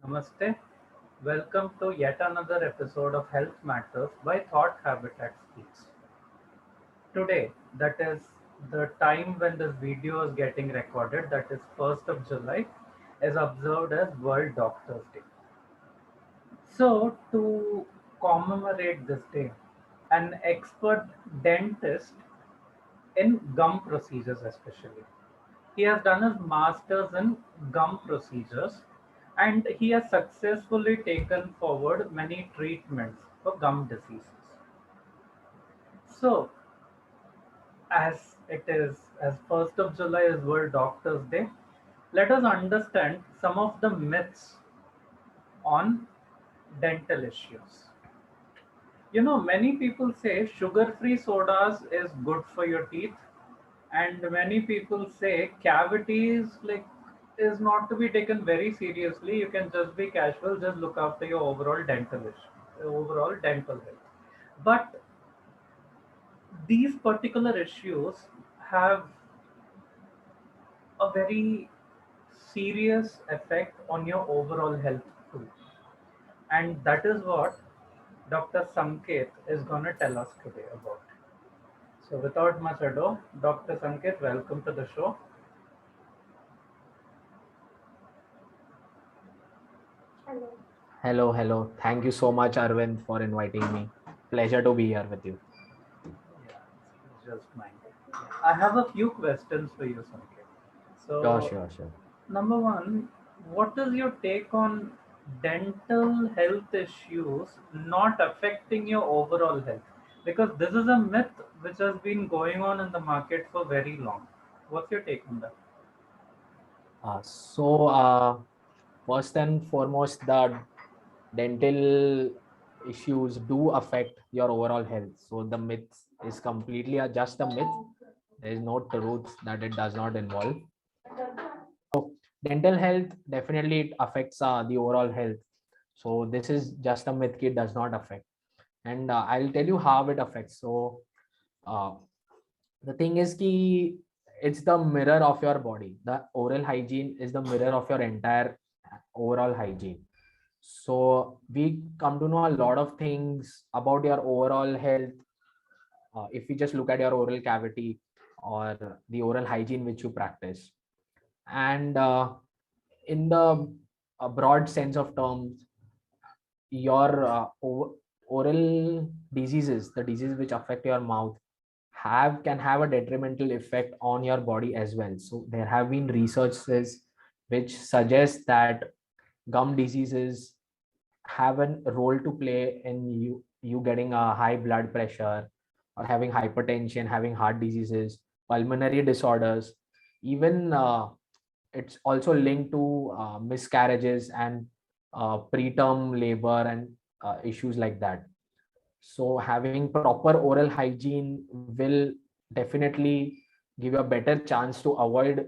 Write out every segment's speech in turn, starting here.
Namaste. Welcome to yet another episode of Health Matters by Thought Habitat Speaks. Today, that is the time when this video is getting recorded, that is 1st of July, is observed as World Doctors Day. So, to commemorate this day, an expert dentist in gum procedures, especially. He has done his master's in gum procedures and he has successfully taken forward many treatments for gum diseases. So, as 1st of July is World Doctors Day, let us understand some of the myths on dental issues. Many people say sugar-free sodas is good for your teeth, and many people say cavities is not to be taken very seriously. You can just be casual, just look after your overall dental health. But these particular issues have a very serious effect on your overall health too. And that is what Dr. Sanket is going to tell us today about. So, without much ado, Dr. Sanket, welcome to the show. Hello, hello. Thank you so much, Arvind, for inviting me. Pleasure to be here with you. Yeah, it's just mine. I have a few questions for you, Sanket. Sure, So, sure, sure. number one, what is your take on dental health issues not affecting your overall health? Because this is a myth which has been going on in the market for very long. What's your take on that? So, first and foremost, the dental issues do affect your overall health. So, the myth is completely just a myth. There is no truth that it does not involve. Dental health definitely it affects the overall health. So, this is just a myth. It does not affect. And I'll tell you how it affects. So, uh, the thing is ki it's the mirror of your body. The oral hygiene is the mirror of your entire overall hygiene. So we come to know a lot of things about your overall health if we just look at your oral cavity or the oral hygiene which you practice. And in the broad sense of terms, your oral diseases, the diseases which affect your mouth, can have a detrimental effect on your body as well. So there have been researches which suggest that gum diseases have a role to play in you getting a high blood pressure or having hypertension, having heart diseases, pulmonary disorders, even it's also linked to miscarriages and preterm labor and issues like that. So having proper oral hygiene will definitely give you a better chance to avoid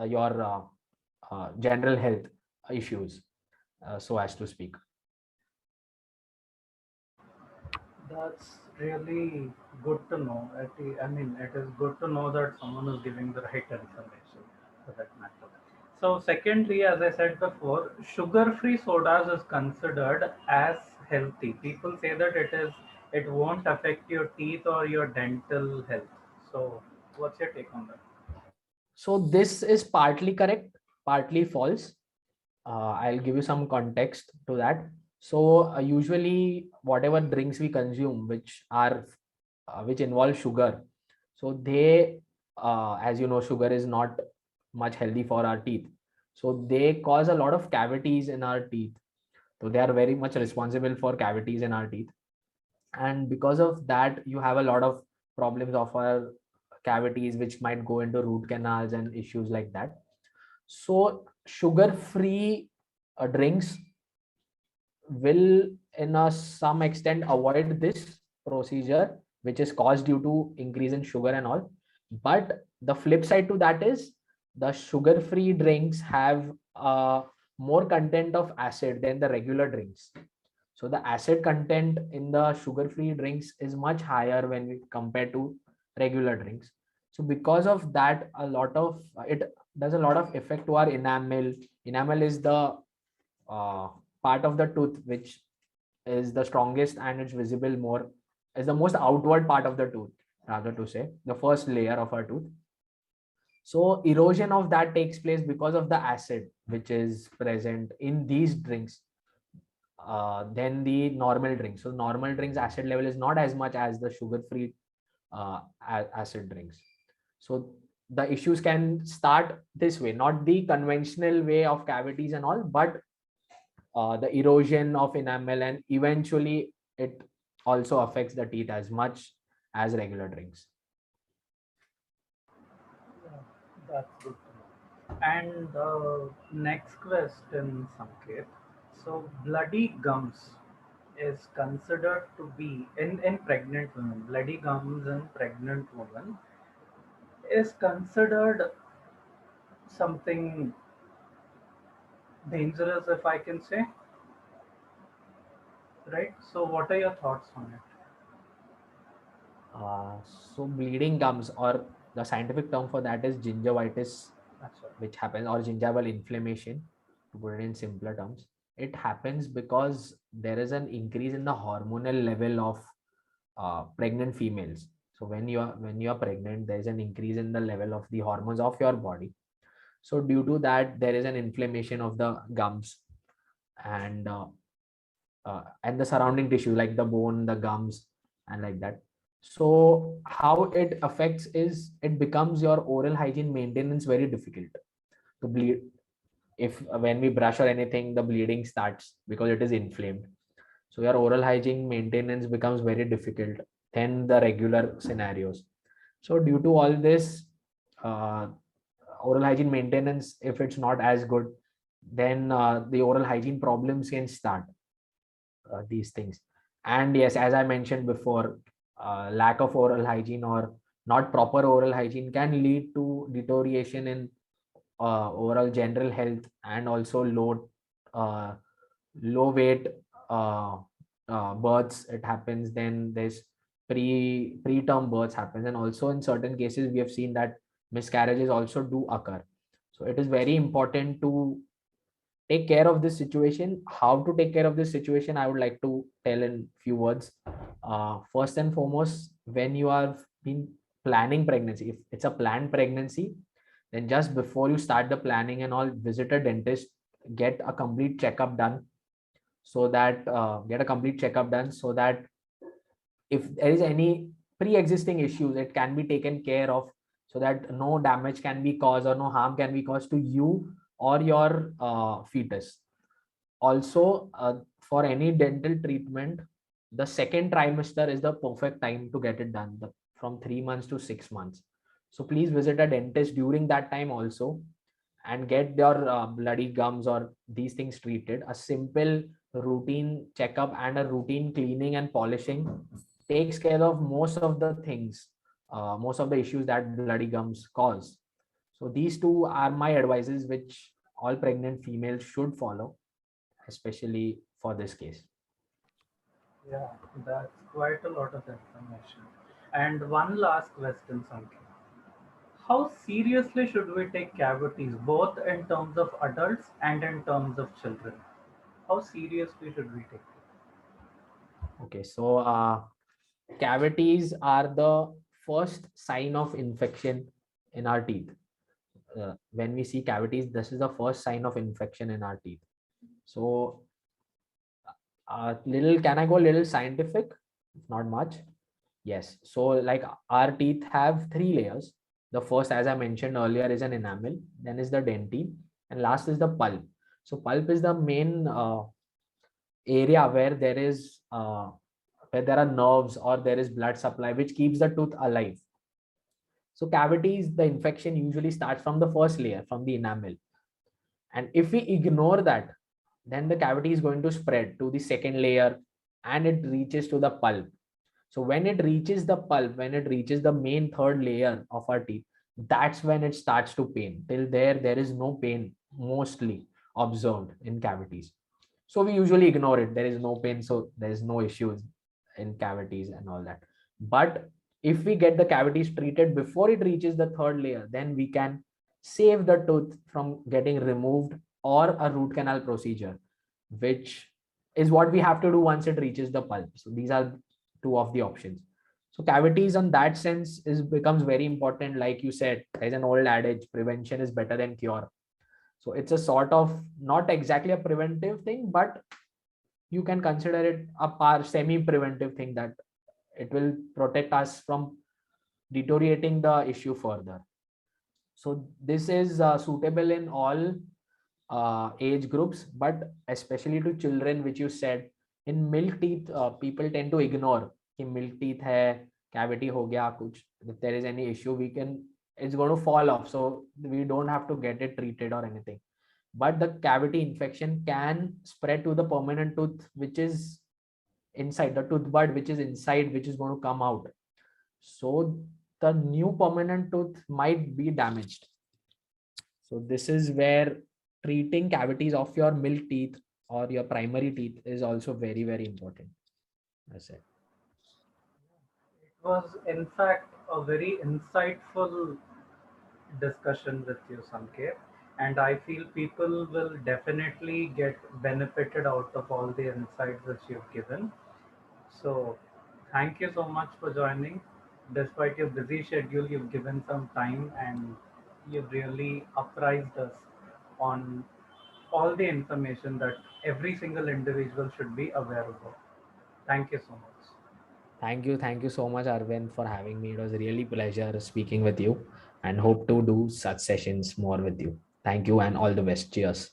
your general health issues, so as to speak. That's really good to know. I mean, it is good to know that someone is giving the right information for that matter. So, secondly, as I said before, sugar-free sodas is considered as healthy. People say that it won't affect your teeth or your dental health. So, what's your take on that? So this is partly correct, partly false. I'll give you some context to that. So usually whatever drinks we consume which involve sugar, so they as you know, sugar is not much healthy for our teeth. So they cause a lot of cavities in our teeth. So they are very much responsible for cavities in our teeth. And because of that, you have a lot of problems of our cavities which might go into root canals and issues like that. So sugar free drinks will in a some extent avoid this procedure which is caused due to increase in sugar and all. But the flip side to that is the sugar free drinks have more content of acid than the regular drinks. So the acid content in the sugar free drinks is much higher when we compare to regular drinks. So because of that, a lot of it does a lot of effect to our enamel. Enamel is the part of the tooth which is the strongest and it's visible more, is the most outward part of the tooth, rather to say the first layer of our tooth. So erosion of that takes place because of the acid which is present in these drinks than the normal drinks. So normal drinks acid level is not as much as the sugar free acid drinks. So the issues can start this way, not the conventional way of cavities and all, but the erosion of enamel, and eventually it also affects the teeth as much as regular drinks. Yeah, that's good to know. And next question, Sanket. So, bloody gums is considered to be in pregnant women. Bloody gums in pregnant women is considered something dangerous, if I can say, right? So, what are your thoughts on it? So bleeding gums, or the scientific term for that is gingivitis, That's right. which happens, or gingival inflammation, to put it in simpler terms. It happens because there is an increase in the hormonal level of pregnant females. So when you are pregnant, there is an increase in the level of the hormones of your body. So due to that, there is an inflammation of the gums and the surrounding tissue like the bone, the gums, and like that. So how it affects is it becomes your oral hygiene maintenance very difficult to bleed. If when we brush or anything, the bleeding starts because it is inflamed. So your oral hygiene maintenance becomes very difficult than the regular scenarios. So due to all this, uh, oral hygiene maintenance, if it's not as good, then the oral hygiene problems can start, these things. And yes, as I mentioned before, lack of oral hygiene or not proper oral hygiene can lead to deterioration in overall general health, and also uh, low weight uh, births. It happens. Then there's preterm births happens, and also in certain cases we have seen that miscarriages also do occur. So it is very important to take care of this situation. How to take care of this situation, I would like to tell in few words. First and foremost, when you are been planning pregnancy, if it's a planned pregnancy, then just before you start the planning and all, visit a dentist, get a complete checkup done, so that get a complete checkup done so that if there is any pre-existing issues, it can be taken care of, so that no damage can be caused or no harm can be caused to you or your fetus. Also, for any dental treatment, the second trimester is the perfect time to get it done, from 3 months to 6 months. So please visit a dentist during that time also, and get your bloody gums or these things treated. A simple routine checkup and a routine cleaning and polishing takes care of most of the things, most of the issues that bloody gums cause. So these two are my advices which all pregnant females should follow, especially for this case. Yeah, that's quite a lot of information. And one last question, Sanket. How seriously should we take cavities, both in terms of adults and in terms of children? How seriously should we take it? Okay, so cavities are the first sign of infection in our teeth. When we see cavities, this is the first sign of infection in our teeth. So little, can I go a little scientific? Not much. Yes. So like our teeth have three layers. The first, as I mentioned earlier, is an enamel, then is the dentine, and last is the pulp. So pulp is the main area where there are nerves or there is blood supply which keeps the tooth alive. So cavities, the infection usually starts from the first layer, from the enamel. And if we ignore that, then the cavity is going to spread to the second layer and it reaches to the pulp. So when it reaches the pulp, when it reaches the main third layer of our teeth, that's when it starts to pain. Till there is no pain mostly observed in cavities. So we usually ignore it. There is no pain, so there is no issues in cavities and all that. But if we get the cavities treated before it reaches the third layer, then we can save the tooth from getting removed, or a root canal procedure. which is what we have to do once it reaches the pulp. So these are two of the options. So cavities on that sense is becomes very important. Like you said, there's an old adage, prevention is better than cure. So it's a sort of not exactly a preventive thing, but you can consider it a semi-preventive thing, that it will protect us from deteriorating the issue further. So this is suitable in all age groups, but especially to children, which you said. In milk teeth, people tend to ignore कि milk teeth hai, cavity ho gaya kuch. If there is any issue, it's going to fall off, so we don't have to get it treated or anything. But the cavity infection can spread to the permanent tooth, which is inside the tooth bud, which is inside, which is going to come out. So the new permanent tooth might be damaged. So this is where treating cavities of your milk teeth or your primary teeth is also very, very important. That's it. It was, in fact, a very insightful discussion with you, Sanket. And I feel people will definitely get benefited out of all the insights that you've given. So, thank you so much for joining. Despite your busy schedule, you've given some time and you've really apprised us on all the information that every single individual should be aware of. Thank you so much. Thank you so much, Arvind, for having me. It was really pleasure speaking with you, and hope to do such sessions more with you. Thank you and all the best. Cheers.